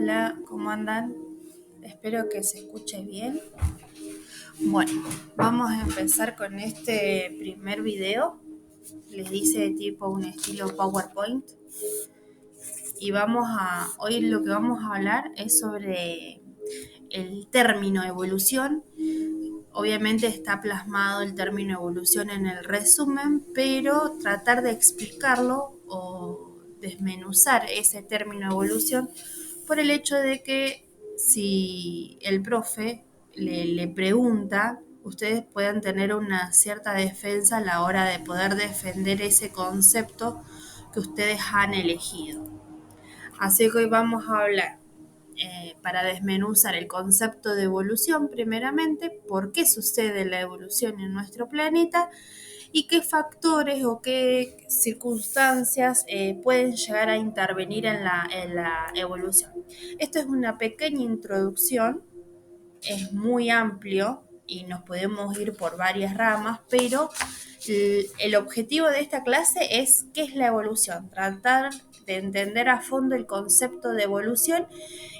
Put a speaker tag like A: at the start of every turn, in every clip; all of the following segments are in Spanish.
A: Hola, ¿cómo andan? Espero que se escuche bien. Bueno, vamos a empezar con este primer video. Les dice tipo un estilo PowerPoint. Y hoy lo que vamos a hablar es sobre el término evolución. Obviamente está plasmado el término evolución en el resumen, pero tratar de explicarlo o desmenuzar ese término evolución por el hecho de que si el profe le pregunta, ustedes puedan tener una cierta defensa a la hora de poder defender ese concepto que ustedes han elegido. Así que hoy vamos a hablar para desmenuzar el concepto de evolución primeramente, por qué sucede la evolución en nuestro planeta y qué factores o qué circunstancias pueden llegar a intervenir en la evolución. Esto es una pequeña introducción, es muy amplio y nos podemos ir por varias ramas, pero el objetivo de esta clase es qué es la evolución, tratar de entender a fondo el concepto de evolución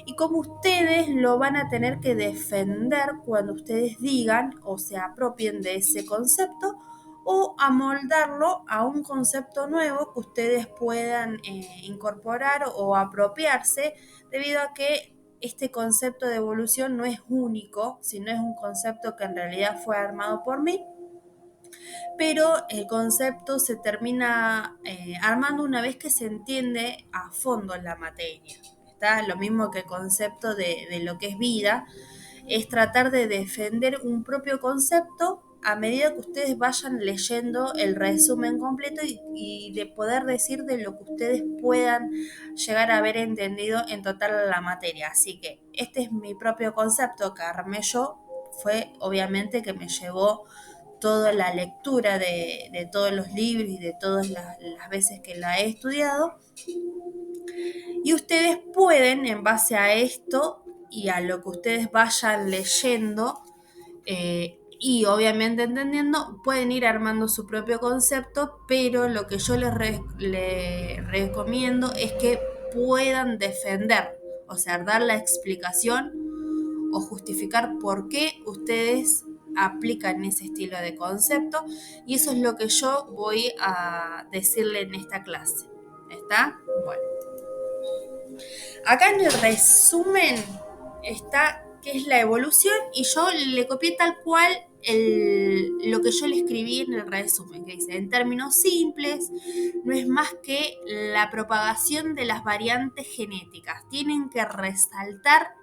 A: y cómo ustedes lo van a tener que defender cuando ustedes digan o se apropien de ese concepto o amoldarlo a un concepto nuevo que ustedes puedan incorporar o apropiarse debido a que este concepto de evolución no es único, sino es un concepto que en realidad fue armado por mí, pero el concepto se termina armando una vez que se entiende a fondo la materia. ¿Está? Lo mismo que el concepto de lo que es vida, es tratar de defender un propio concepto a medida que ustedes vayan leyendo el resumen completo y de poder decir de lo que ustedes puedan llegar a haber entendido en total la materia. Así que este es mi propio concepto que armé yo, fue obviamente que me llevó toda la lectura de todos los libros y de todas las veces que la he estudiado. Y ustedes pueden, en base a esto y a lo que ustedes vayan leyendo y obviamente entendiendo, pueden ir armando su propio concepto, pero lo que yo les recomiendo es que puedan defender, o sea, dar la explicación o justificar por qué ustedes aplican ese estilo de concepto, y eso es lo que yo voy a decirle en esta clase. ¿Está? Bueno. Acá en el resumen está qué es la evolución y yo le copié tal cual lo que yo le escribí en el resumen, que dice, en términos simples, no es más que la propagación de las variantes genéticas. Tienen que resaltar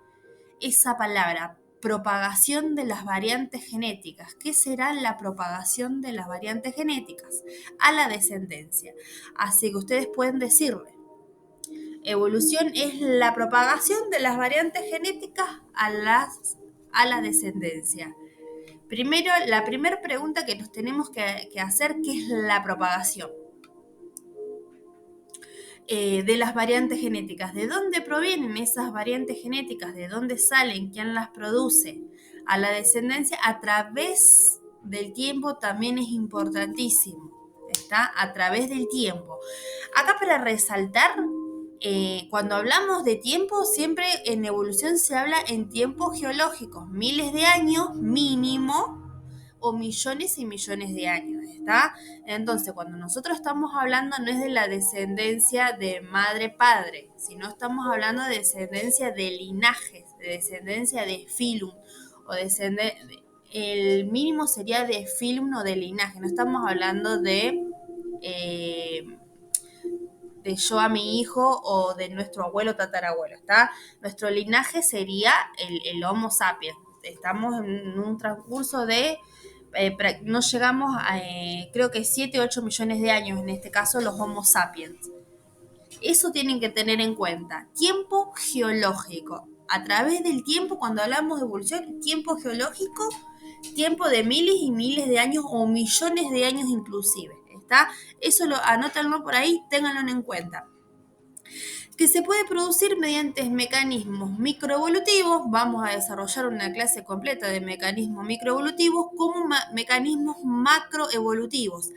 A: esa palabra, propagación de las variantes genéticas. ¿Qué será la propagación de las variantes genéticas? A la descendencia. Así que ustedes pueden decirle, evolución es la propagación de las variantes genéticas a la descendencia. Primero, la primera pregunta que nos tenemos que hacer, ¿qué es la propagación? De las variantes genéticas. ¿De dónde provienen esas variantes genéticas? ¿De dónde salen? ¿Quién las produce? A la descendencia a través del tiempo también es importantísimo. ¿Está? A través del tiempo. Acá para resaltar, cuando hablamos de tiempo, siempre en evolución se habla en tiempos geológicos, miles de años mínimo o millones y millones de años, ¿está? Entonces, cuando nosotros estamos hablando no es de la descendencia de madre-padre, sino estamos hablando de descendencia de linajes, de descendencia de filum, o el mínimo sería de filum o de linaje, no estamos hablando de yo a mi hijo o de nuestro abuelo tatarabuelo, ¿está? Nuestro linaje sería el Homo sapiens. Estamos en un transcurso de no llegamos a, creo que 7 o 8 millones de años, en este caso los Homo sapiens. Eso tienen que tener en cuenta. Tiempo geológico. A través del tiempo, cuando hablamos de evolución, tiempo geológico, tiempo de miles y miles de años o millones de años inclusive. ¿Está? Eso anótenlo por ahí, ténganlo en cuenta. Que se puede producir mediante mecanismos microevolutivos, vamos a desarrollar una clase completa de mecanismos microevolutivos como mecanismos macroevolutivos.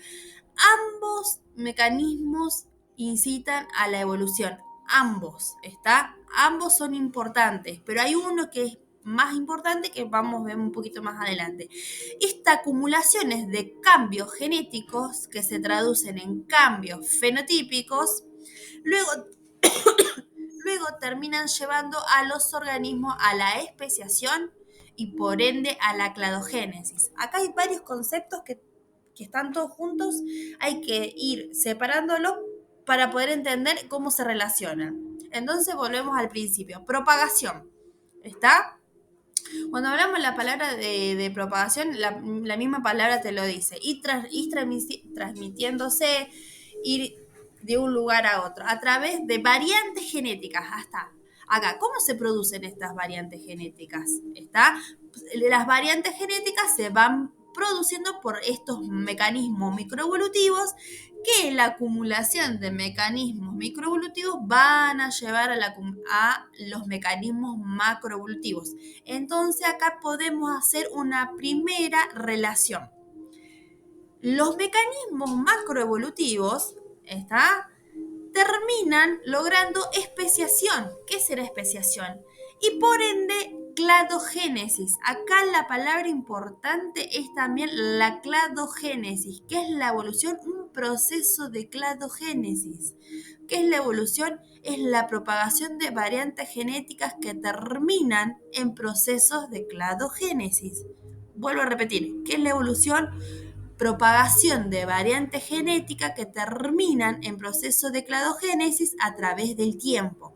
A: Ambos mecanismos incitan a la evolución, ambos, ¿está? ambos son importantes, pero hay uno que es más importante que vamos a ver un poquito más adelante. Estas acumulaciones de cambios genéticos que se traducen en cambios fenotípicos, luego, luego terminan llevando a los organismos a la especiación y por ende a la cladogénesis. Acá hay varios conceptos que están todos juntos, hay que ir separándolos para poder entender cómo se relacionan. Entonces volvemos al principio. Propagación. ¿Está? Cuando hablamos la palabra de propagación, la misma palabra te lo dice. Ir transmitiéndose, ir de un lugar a otro, a través de variantes genéticas. Hasta acá, ¿cómo se producen estas variantes genéticas? ¿Está? Las variantes genéticas se van produciendo por estos mecanismos microevolutivos que la acumulación de mecanismos microevolutivos van a llevar a los mecanismos macroevolutivos. Entonces acá podemos hacer una primera relación. Los mecanismos macroevolutivos terminan logrando especiación. ¿Qué será especiación? Y por ende, cladogénesis. Acá la palabra importante es también la cladogénesis. ¿Qué es la evolución? Un proceso de cladogénesis. ¿Qué es la evolución? Es la propagación de variantes genéticas que terminan en procesos de cladogénesis. Vuelvo a repetir, ¿qué es la evolución? Propagación de variantes genéticas que terminan en proceso de cladogénesis a través del tiempo.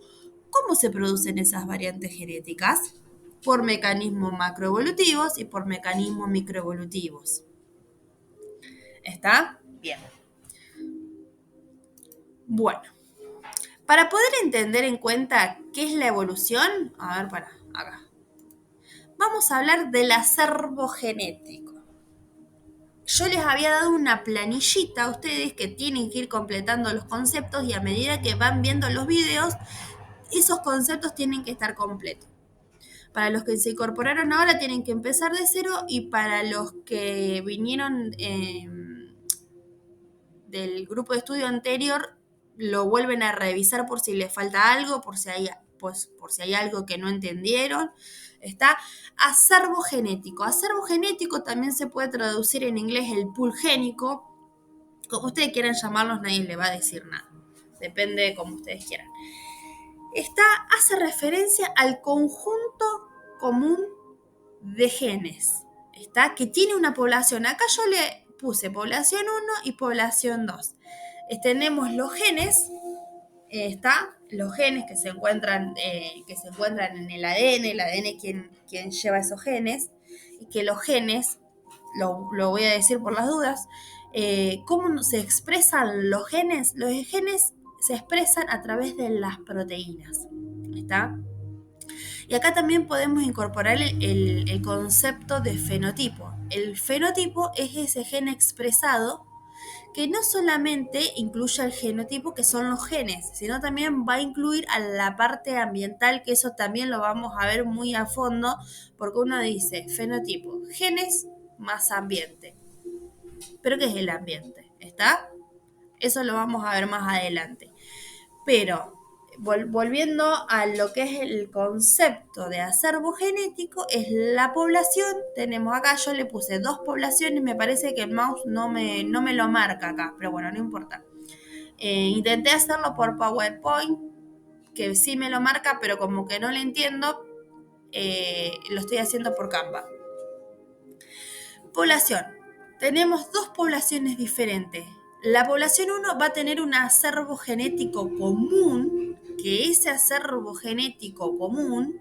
A: ¿Cómo se producen esas variantes genéticas? Por mecanismos macroevolutivos y por mecanismos microevolutivos. ¿Está? Bien. Bueno, para poder entender en cuenta qué es la evolución, a ver, acá. Vamos a hablar del acervo genético. Yo les había dado una planillita a ustedes que tienen que ir completando los conceptos y a medida que van viendo los videos, esos conceptos tienen que estar completos. Para los que se incorporaron ahora tienen que empezar de cero y para los que vinieron del grupo de estudio anterior lo vuelven a revisar por si les falta algo, por si hay algo que no entendieron. Está acervo genético. Acervo genético también se puede traducir en inglés el pool génico. Como ustedes quieran llamarlos, nadie le va a decir nada. Depende de cómo ustedes quieran. Hace referencia al conjunto común de genes. Que tiene una población. Acá yo le puse población 1 y población 2. Tenemos los genes. Los genes que se encuentran en el ADN es quien lleva esos genes, y que los genes, lo voy a decir por las dudas, ¿cómo se expresan los genes? Los genes se expresan a través de las proteínas, ¿está? Y acá también podemos incorporar el concepto de fenotipo. El fenotipo es ese gen expresado que no solamente incluye el genotipo, que son los genes, sino también va a incluir a la parte ambiental, que eso también lo vamos a ver muy a fondo, porque uno dice fenotipo, genes más ambiente. ¿Pero qué es el ambiente? ¿Está? Eso lo vamos a ver más adelante. Pero volviendo a lo que es el concepto de acervo genético, es la población. Tenemos acá, yo le puse 2 poblaciones, me parece que el mouse no me lo marca acá, pero bueno, no importa. Intenté hacerlo por PowerPoint, que sí me lo marca, pero como que no le entiendo, lo estoy haciendo por Canva. Población. Tenemos 2 poblaciones diferentes. La población 1 va a tener un acervo genético común, que ese acervo genético común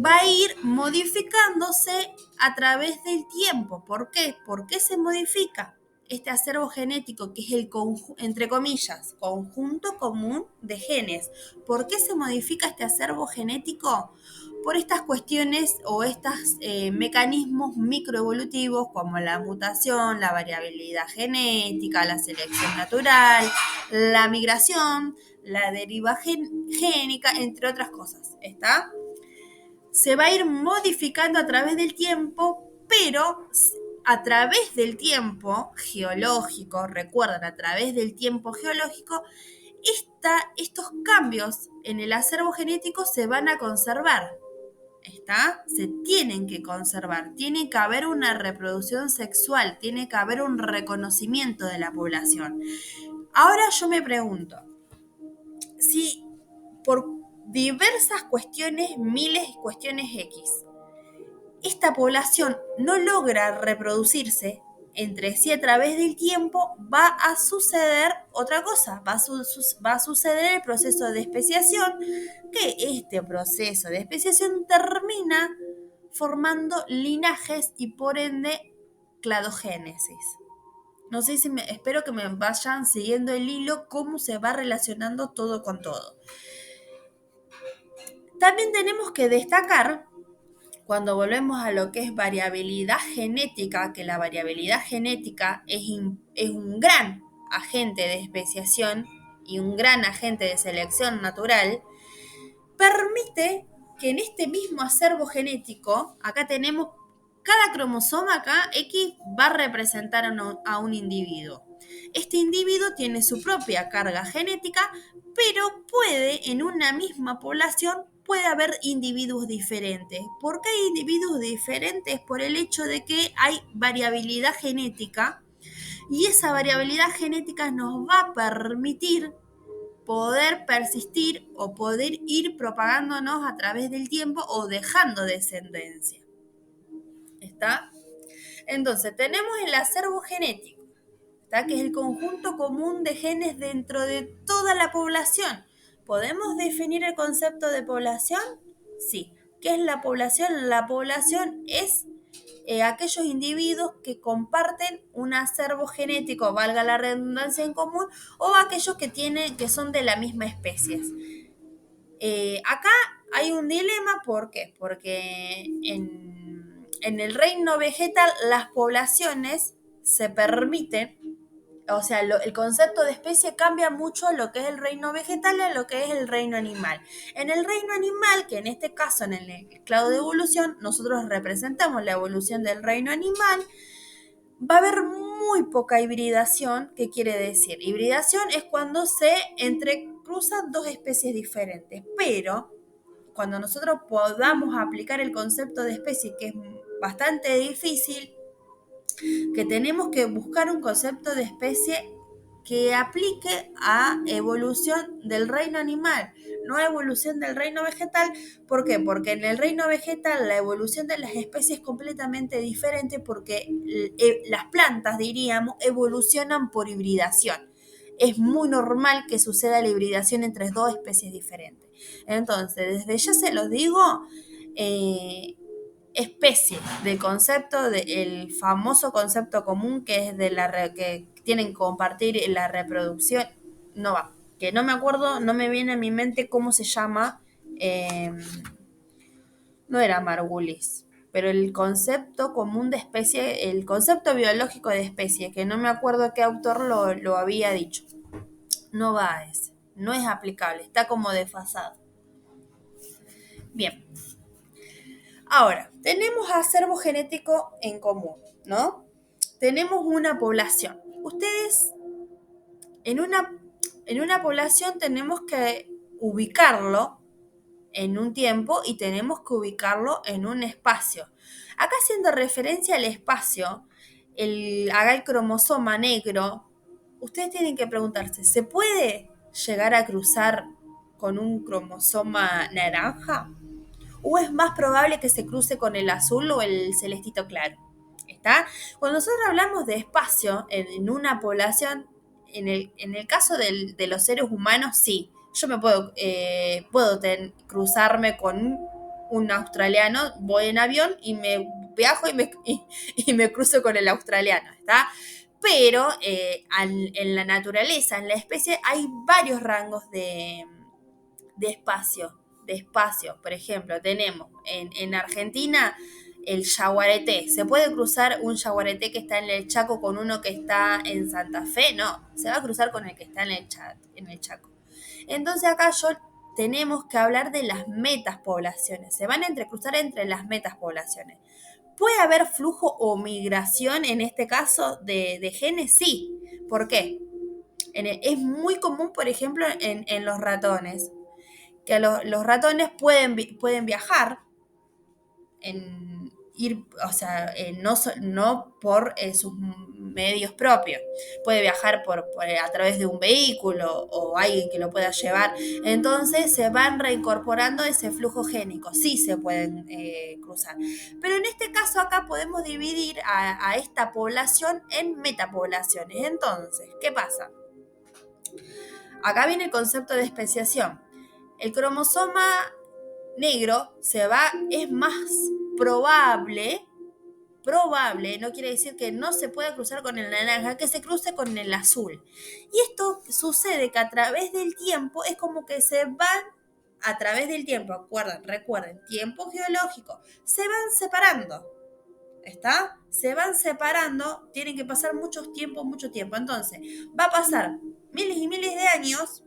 A: va a ir modificándose a través del tiempo. ¿Por qué? ¿Por qué se modifica este acervo genético, que es el, entre comillas, conjunto común de genes? ¿Por qué se modifica este acervo genético? Por estas cuestiones o estos mecanismos microevolutivos como la mutación, la variabilidad genética, la selección natural, la migración, la deriva génica, entre otras cosas. ¿Está? Se va a ir modificando a través del tiempo, pero a través del tiempo geológico, recuerdan, a través del tiempo geológico, estos cambios en el acervo genético se van a conservar. Se tienen que conservar, tiene que haber una reproducción sexual, tiene que haber un reconocimiento de la población. Ahora yo me pregunto, si por diversas cuestiones, miles de cuestiones X, esta población no logra reproducirse entre sí a través del tiempo, va a suceder otra cosa, va a suceder el proceso de especiación, que este proceso de especiación termina formando linajes y por ende cladogénesis. No sé si espero que me vayan siguiendo el hilo, cómo se va relacionando todo con todo. También tenemos que destacar, cuando volvemos a lo que es variabilidad genética, que la variabilidad genética es un gran agente de especiación y un gran agente de selección natural, permite que en este mismo acervo genético, acá tenemos cada cromosoma, acá X va a representar a un individuo. Este individuo tiene su propia carga genética, pero puede, en una misma población, puede haber individuos diferentes. ¿Por qué hay individuos diferentes? Por el hecho de que hay variabilidad genética, y esa variabilidad genética nos va a permitir poder persistir o poder ir propagándonos a través del tiempo o dejando descendencia. ¿Está? Entonces, tenemos el acervo genético, ¿está? Que es el conjunto común de genes dentro de toda la población. ¿Podemos definir el concepto de población? Sí. ¿Qué es la población? La población es aquellos individuos que comparten un acervo genético, valga la redundancia, en común, o aquellos que son de la misma especie. Acá hay un dilema, ¿por qué? Porque en el reino vegetal las poblaciones se permiten, o sea, el concepto de especie cambia mucho lo que es el reino vegetal a lo que es el reino animal. En el reino animal, que en este caso en el clado de evolución, nosotros representamos la evolución del reino animal, va a haber muy poca hibridación. ¿Qué quiere decir? Hibridación es cuando se entrecruzan dos especies diferentes, pero cuando nosotros podamos aplicar el concepto de especie, que es bastante difícil, que tenemos que buscar un concepto de especie que aplique a evolución del reino animal, no a evolución del reino vegetal. ¿Por qué? Porque en el reino vegetal la evolución de las especies es completamente diferente, porque las plantas, diríamos, evolucionan por hibridación. Es muy normal que suceda la hibridación entre dos especies diferentes. Entonces, desde ya se los digo, especie de concepto, el famoso concepto común que es que tienen que compartir la reproducción, no va. Que no me acuerdo, no me viene a mi mente cómo se llama. No era Margulis, pero el concepto común de especie, el concepto biológico de especie, que no me acuerdo qué autor lo había dicho. No va a ese, no es aplicable, está como desfasado. Bien. Ahora, tenemos acervo genético en común, ¿no? Tenemos una población. Ustedes, en una población tenemos que ubicarlo en un tiempo y tenemos que ubicarlo en un espacio. Acá, haciendo referencia al espacio, haga el cromosoma negro, ustedes tienen que preguntarse, ¿se puede llegar a cruzar con un cromosoma naranja? ¿O es más probable que se cruce con el azul o el celestito claro? ¿Está? Cuando nosotros hablamos de espacio en una población, en el caso de los seres humanos, sí. Yo me puedo cruzarme con un australiano, voy en avión y me viajo y me cruzo con el australiano, ¿está? Pero en la naturaleza, en la especie, hay varios rangos de espacio. Por ejemplo, tenemos en Argentina el yaguareté. ¿Se puede cruzar un yaguareté que está en el Chaco con uno que está en Santa Fe? No, se va a cruzar con el que está en el Chaco. Entonces acá tenemos que hablar de las metapoblaciones. Se van a entrecruzar entre las metapoblaciones. ¿Puede haber flujo o migración en este caso de genes? Sí. ¿Por qué? Es muy común, por ejemplo, en los ratones, que los ratones pueden viajar en ir, o sea, no por sus medios propios. Puede viajar a través de un vehículo o alguien que lo pueda llevar. Entonces se van reincorporando ese flujo génico. Sí se pueden cruzar. Pero en este caso acá podemos dividir a esta población en metapoblaciones. Entonces, ¿qué pasa? Acá viene el concepto de especiación. El cromosoma negro es más probable, no quiere decir que no se pueda cruzar con el naranja, que se cruce con el azul. Y esto sucede que a través del tiempo es como que se van, a través del tiempo, recuerden, tiempo geológico, se van separando. ¿Está? Se van separando, tienen que pasar mucho tiempo. Entonces, va a pasar miles y miles de años,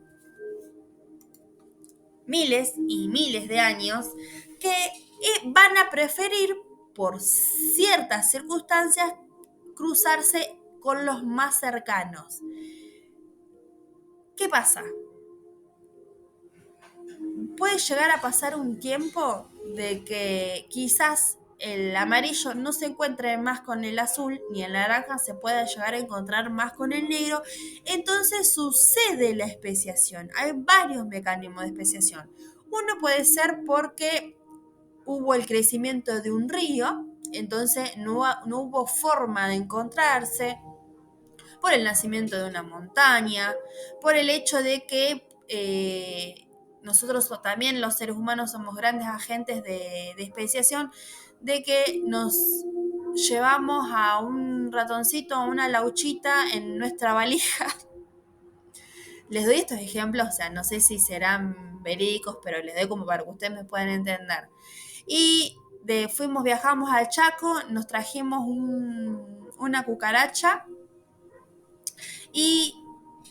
A: miles y miles de años, que van a preferir, por ciertas circunstancias, cruzarse con los más cercanos. ¿Qué pasa? Puede llegar a pasar un tiempo de que quizás el amarillo no se encuentre más con el azul, ni el naranja se pueda llegar a encontrar más con el negro. Entonces sucede la especiación. Hay varios mecanismos de especiación. Uno puede ser porque hubo el crecimiento de un río, entonces no hubo forma de encontrarse, por el nacimiento de una montaña, por el hecho de que nosotros también los seres humanos somos grandes agentes de especiación, de que nos llevamos a un ratoncito, a una lauchita en nuestra valija. Les doy estos ejemplos, o sea, no sé si serán verídicos, pero les doy como para que ustedes me puedan entender. Y viajamos al Chaco, nos trajimos una cucaracha y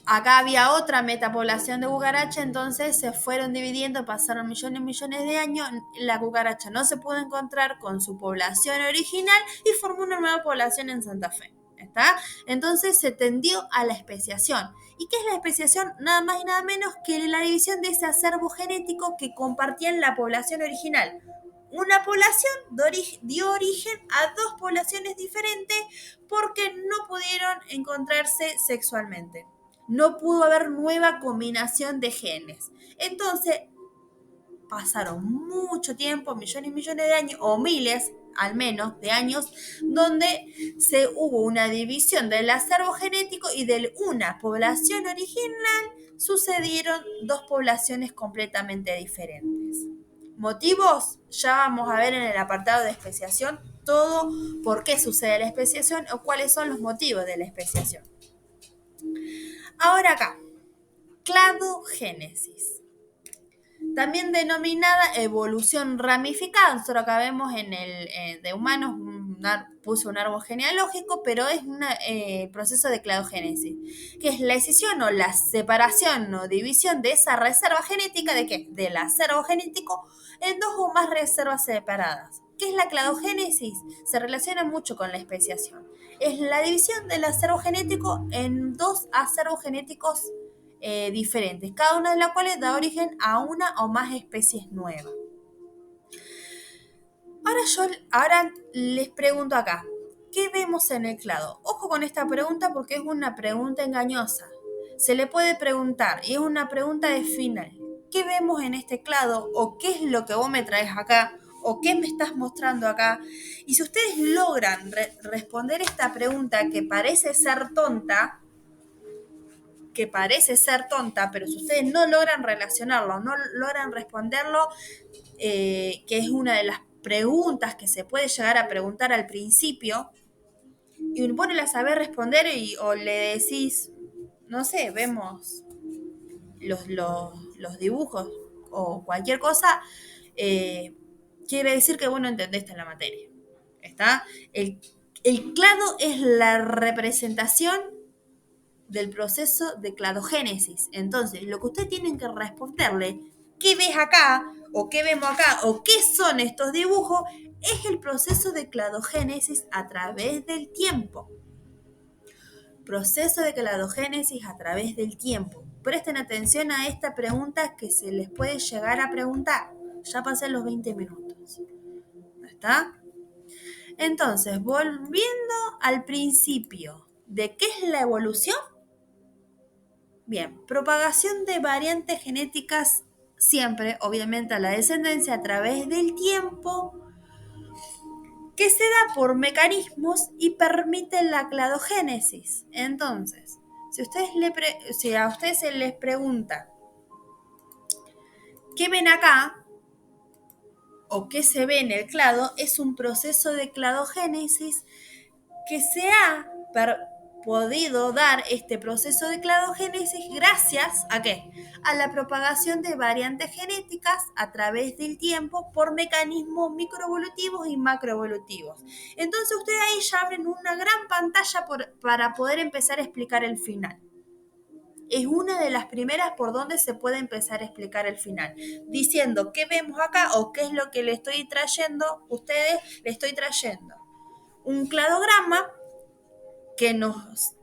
A: acá había otra metapoblación de cucaracha, entonces se fueron dividiendo, pasaron millones y millones de años, la cucaracha no se pudo encontrar con su población original y formó una nueva población en Santa Fe. ¿Está? Entonces se tendió a la especiación. ¿Y qué es la especiación? Nada más y nada menos que la división de ese acervo genético que compartían la población original. Una población dio origen a dos poblaciones diferentes porque no pudieron encontrarse sexualmente. No pudo haber nueva combinación de genes. Entonces, pasaron mucho tiempo, millones y millones de años, o miles al menos de años, donde hubo una división del acervo genético y de una población original sucedieron dos poblaciones completamente diferentes. ¿Motivos? Ya vamos a ver en el apartado de especiación todo por qué sucede la especiación o cuáles son los motivos de la especiación. Ahora acá, cladogénesis, también denominada evolución ramificada. Nosotros acá vemos de humanos, puse un árbol genealógico, pero es un proceso de cladogénesis, que es la escisión o la separación o división de esa reserva genética, ¿de qué? Del acervo genético en dos o más reservas separadas. ¿Qué es la cladogénesis? Se relaciona mucho con la especiación. Es la división del acervo genético en dos acervos genéticos diferentes, cada una de las cuales da origen a una o más especies nuevas. Ahora les pregunto acá, ¿qué vemos en el clado? Ojo con esta pregunta porque es una pregunta engañosa. Se le puede preguntar, y es una pregunta de final, ¿qué vemos en este clado? ¿O qué es lo que vos me traes acá? ¿O qué me estás mostrando acá? Y si ustedes logran responder esta pregunta que parece ser tonta, pero si ustedes no logran relacionarlo, no logran responderlo, que es una de las preguntas que se puede llegar a preguntar al principio, y vos no la sabés responder o le decís, no sé, vemos los dibujos o cualquier cosa, quiere decir que vos no entendiste la materia. ¿Está? El clado es la representación del proceso de cladogénesis. Entonces, lo que ustedes tienen que responderle, ¿qué ves acá? ¿O qué vemos acá? ¿O qué son estos dibujos? Es el proceso de cladogénesis a través del tiempo. proceso de cladogénesis a través del tiempo. Presten atención a esta pregunta que se les puede llegar a preguntar. Ya pasé los 20 minutos. ¿Está? Entonces, volviendo al principio de qué es la evolución. Bien, propagación de variantes genéticas siempre, obviamente, a la descendencia a través del tiempo, que se da por mecanismos y permite la cladogénesis. Entonces, si a ustedes se les pregunta qué ven acá o qué se ve en el clado, es un proceso de cladogénesis que se ha podido dar este proceso de cladogénesis gracias a ¿qué? A la propagación de variantes genéticas a través del tiempo por mecanismos microevolutivos y macroevolutivos. Entonces ustedes ahí ya abren una gran pantalla para poder empezar a explicar el final. Es una de las primeras por donde se puede empezar a explicar el final, diciendo qué vemos acá o qué es lo que le estoy trayendo, le estoy trayendo un cladograma que nos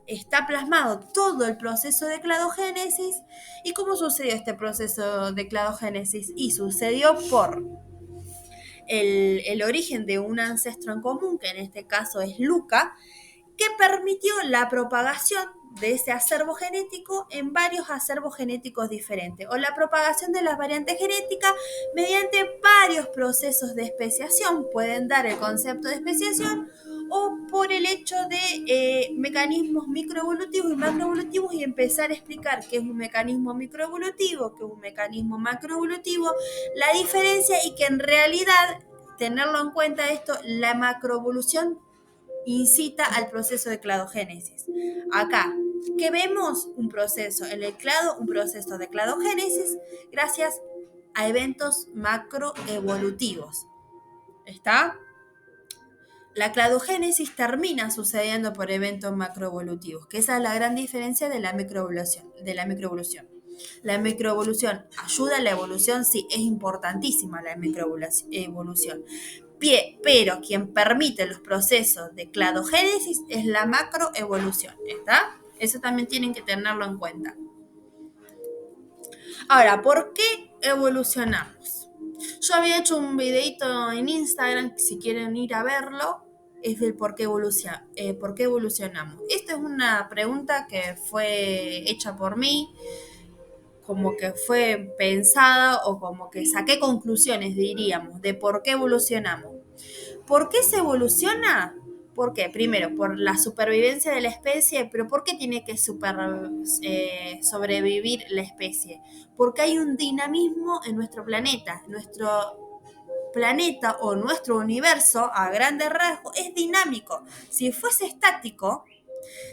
A: está plasmado todo el proceso de cladogénesis. ¿Y cómo sucedió este proceso de cladogénesis? Y sucedió por el origen de un ancestro en común, que en este caso es Luca, que permitió la propagación de ese acervo genético en varios acervos genéticos diferentes, o la propagación de las variantes genéticas mediante varios procesos de especiación. Pueden dar el concepto de especiación o por el hecho de mecanismos microevolutivos y macroevolutivos y empezar a explicar qué es un mecanismo microevolutivo, qué es un mecanismo macroevolutivo, la diferencia y que en realidad, tenerlo en cuenta esto, la macroevolución incita al proceso de cladogénesis. Acá, ¿qué vemos? Un proceso en el clado, un proceso de cladogénesis gracias a eventos macroevolutivos. ¿Está? La cladogénesis termina sucediendo por eventos macroevolutivos, que esa es la gran diferencia de la microevolución. La microevolución ayuda a la evolución, sí, es importantísima la microevolución. Pero quien permite los procesos de cladogénesis es la macroevolución, ¿está? Eso también tienen que tenerlo en cuenta. Ahora, ¿por qué evolucionamos? Yo había hecho un videito en Instagram, si quieren ir a verlo, es del por qué evolucionamos. Esta es una pregunta que fue hecha por mí, como que fue pensada o como que saqué conclusiones, diríamos, de por qué evolucionamos. ¿Por qué se evoluciona? ¿Por qué? Primero, por la supervivencia de la especie, pero ¿por qué tiene que sobrevivir la especie? Porque hay un dinamismo en nuestro planeta. Nuestro planeta o nuestro universo, a grandes rasgos, es dinámico. Si fuese estático,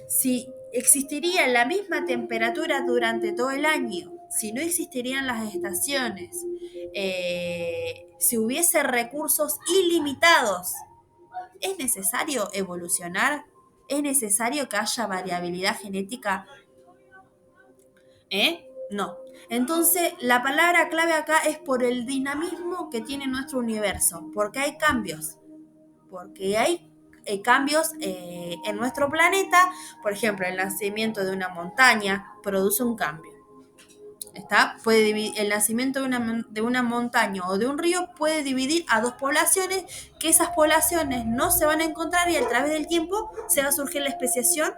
A: si existiría la misma temperatura durante todo el año, si no existirían las estaciones, si hubiese recursos ilimitados, ¿es necesario evolucionar? ¿Es necesario que haya variabilidad genética? No. Entonces, la palabra clave acá es por el dinamismo que tiene nuestro universo, porque hay cambios, cambios en nuestro planeta. Por ejemplo, el nacimiento de una montaña produce un cambio. El nacimiento de una montaña o de un río puede dividir a dos poblaciones, que esas poblaciones no se van a encontrar y a través del tiempo se va a surgir la especiación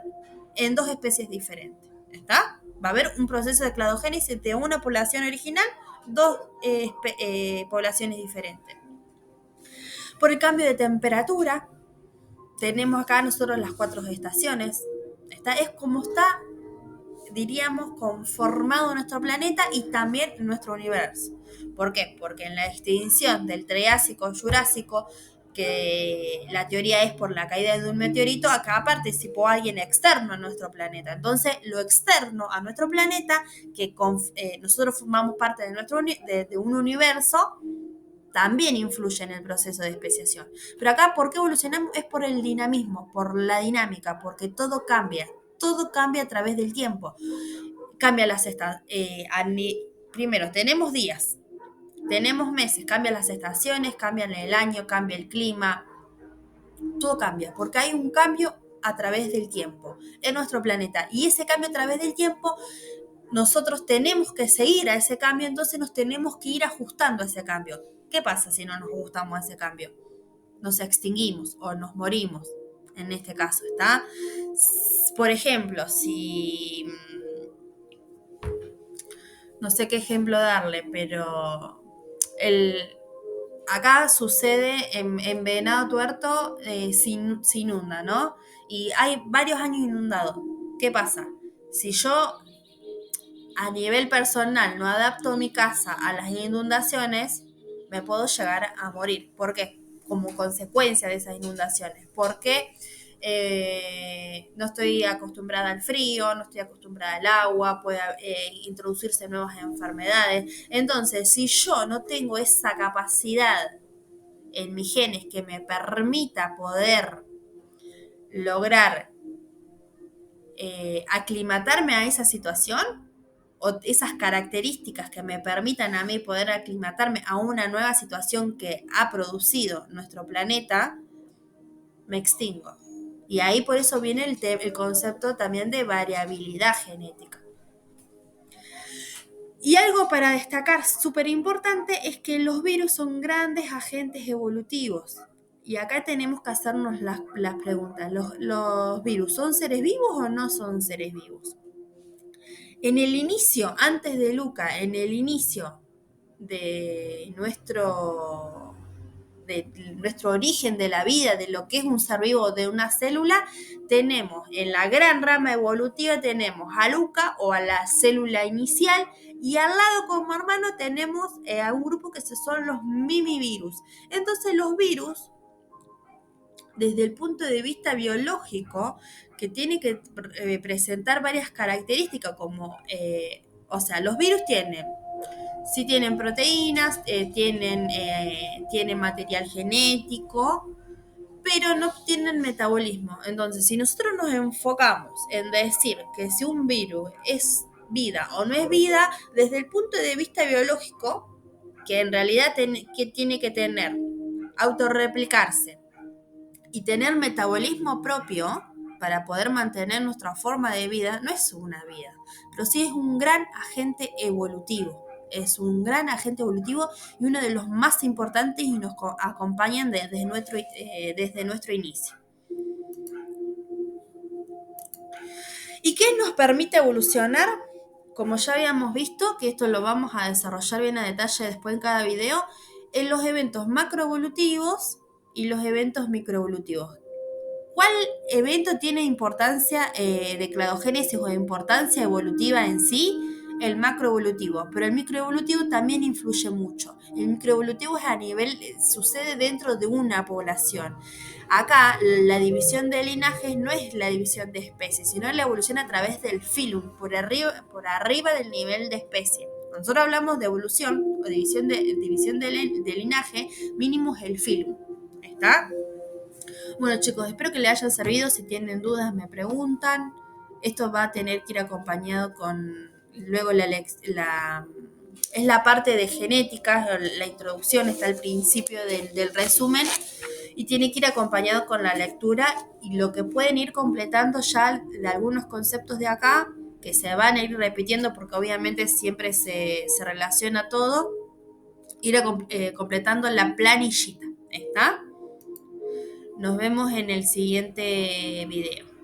A: en dos especies diferentes. ¿Está? Va a haber un proceso de cladogénesis de una población original, dos poblaciones diferentes. Por el cambio de temperatura, tenemos acá nosotros las 4 estaciones. Es como está, diríamos, conformado nuestro planeta y también nuestro universo. ¿Por qué? Porque en la extinción del Triásico-Jurásico, que la teoría es por la caída de un meteorito, acá participó alguien externo a nuestro planeta. Entonces, lo externo a nuestro planeta, que nosotros formamos parte de un universo, también influye en el proceso de especiación. Pero acá, ¿por qué evolucionamos? Es por el dinamismo, por la dinámica, porque todo cambia a través del tiempo. Cambia las primero, tenemos días, tenemos meses, cambian las estaciones, cambian el año, cambia el clima, todo cambia, porque hay un cambio a través del tiempo en nuestro planeta. Y ese cambio a través del tiempo, nosotros tenemos que seguir a ese cambio, entonces nos tenemos que ir ajustando a ese cambio. ¿Qué pasa si no nos ajustamos a ese cambio? Nos extinguimos o nos morimos, en este caso, ¿está? Por ejemplo, si no sé qué ejemplo darle, pero acá sucede en Venado Tuerto, se inunda, ¿no? Y hay varios años inundados. ¿Qué pasa? Si yo a nivel personal no adapto mi casa a las inundaciones, me puedo llegar a morir. ¿Por qué? Como consecuencia de esas inundaciones. Porque no estoy acostumbrada al frío, no estoy acostumbrada al agua, puede introducirse nuevas enfermedades. Entonces, si yo no tengo esa capacidad en mis genes que me permita poder lograr aclimatarme a esa situación, o esas características que me permitan a mí poder aclimatarme a una nueva situación que ha producido nuestro planeta, me extingo. Y ahí por eso viene el concepto también de variabilidad genética. Y algo para destacar súper importante es que los virus son grandes agentes evolutivos. Y acá tenemos que hacernos las preguntas. ¿Los virus son seres vivos o no son seres vivos? En el inicio, antes de Luca, en el inicio de nuestro origen de la vida, de lo que es un ser vivo, de una célula, tenemos en la gran rama evolutiva, tenemos a Luca o a la célula inicial, y al lado como hermano tenemos a un grupo que son los mimivirus. Entonces los virus, desde el punto de vista biológico, que tiene que presentar varias características como, o sea, los virus sí tienen proteínas, tienen material genético, pero no tienen metabolismo. Entonces, si nosotros nos enfocamos en decir que si un virus es vida o no es vida, desde el punto de vista biológico, que en realidad que tiene que tener, autorreplicarse y tener metabolismo propio para poder mantener nuestra forma de vida, no es una vida, pero sí es un gran agente evolutivo. Es un gran agente evolutivo y uno de los más importantes, y nos acompañan desde nuestro inicio. ¿Y qué nos permite evolucionar? Como ya habíamos visto, que esto lo vamos a desarrollar bien a detalle después en cada video, en los eventos macroevolutivos y los eventos microevolutivos. ¿Cuál evento tiene importancia de cladogénesis o de importancia evolutiva en sí? El macroevolutivo, pero el microevolutivo también influye mucho. El microevolutivo es a nivel, sucede dentro de una población. Acá la división de linajes no es la división de especies, sino la evolución a través del filum, por arriba del nivel de especie. Cuando nosotros hablamos de evolución o división de linaje, mínimo es el filum. ¿Está? Bueno, chicos, espero que les hayan servido. Si tienen dudas, me preguntan. Esto va a tener que ir acompañado con luego es la parte de genética, la introducción está al principio del resumen, y tiene que ir acompañado con la lectura y lo que pueden ir completando ya de algunos conceptos de acá, que se van a ir repitiendo porque obviamente siempre se relaciona todo, ir completando la planillita. ¿Está? Nos vemos en el siguiente video.